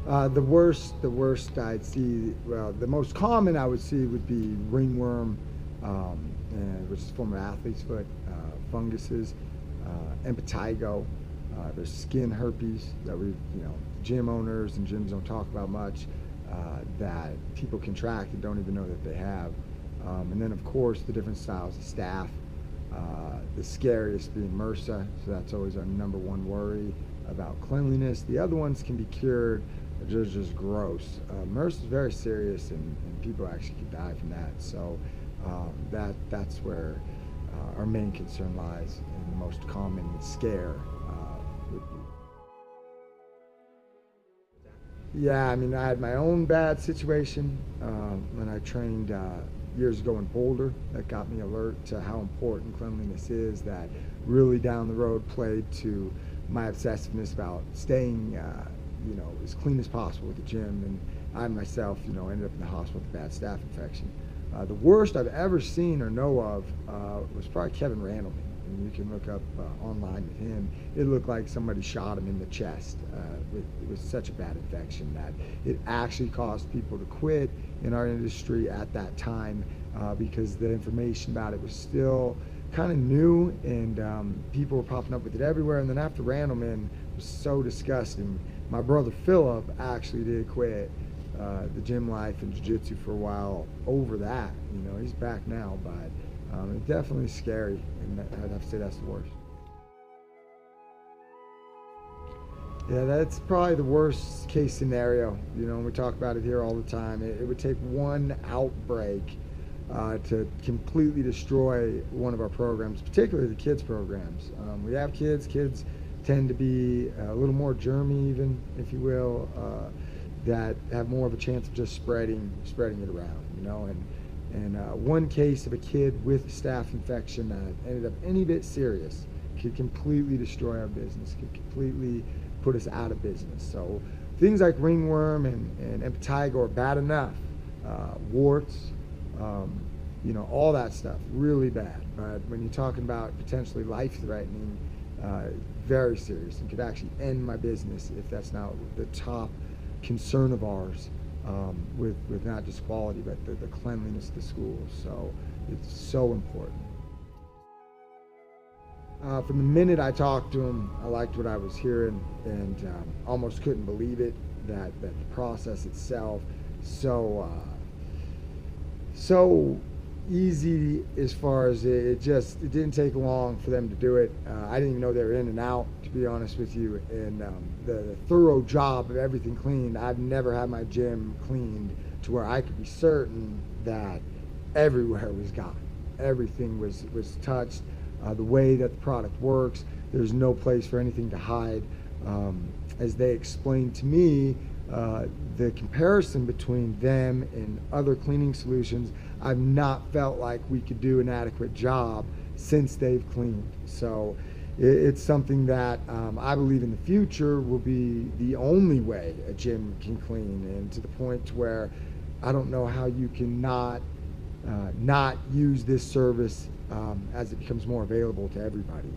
The worst I'd see, well, the most common I would see would be ringworm, which is form of athlete's foot, funguses, impetigo. There's skin herpes that gym owners and gyms don't talk about much, that people contract and don't even know that they have. And then, of course, the different styles of staph. The scariest being MRSA, so that's always our number one worry about cleanliness. The other ones can be cured, they're just gross. MRSA is very serious, and people actually can die from that. So that's where our main concern lies, and the most common scare would be. Yeah, I mean, I had my own bad situation when I trained years ago in Boulder. That got me alert to how important cleanliness is. That really down the road played to my obsessiveness about staying as clean as possible at the gym. And I myself ended up in the hospital with a bad staph infection. The worst I've ever seen or know of was probably Kevin Randleman. And you can look up online with him. It looked like somebody shot him in the chest. It was such a bad infection that it actually caused people to quit in our industry at that time, because the information about it was still kind of new, and people were popping up with it everywhere. And then after Randleman was so disgusting, my brother Philip actually did quit the gym life and jiu-jitsu for a while over that. He's back now, but it's definitely scary, and I'd have to say that's the worst. Yeah, that's probably the worst case scenario. We talk about it here all the time. It would take one outbreak to completely destroy one of our programs, particularly the kids programs. We have kids. Kids tend to be a little more germy, even, if you will, that have more of a chance of just spreading it around. And one case of a kid with staph infection that ended up any bit serious could completely destroy our business, could completely put us out of business. So things like ringworm and impetigo are bad enough. Warts, all that stuff, really bad. But when you're talking about potentially life-threatening, very serious, and could actually end my business if that's not the top concern of ours, with not just quality, but the cleanliness of the schools. So it's so important. From the minute I talked to him, I liked what I was hearing, and almost couldn't believe it, that the process itself, so easy, as far as it didn't take long for them to do it. I didn't even know they were in and out, to be honest with you. And the thorough job of everything cleaned, I've never had my gym cleaned to where I could be certain that everywhere was gone. Everything was touched. The way that the product works, there's no place for anything to hide. As they explained to me, the comparison between them and other cleaning solutions, I've not felt like we could do an adequate job since they've cleaned. So it's something that I believe in the future will be the only way a gym can clean, and to the point where I don't know how you can not use this service as it becomes more available to everybody.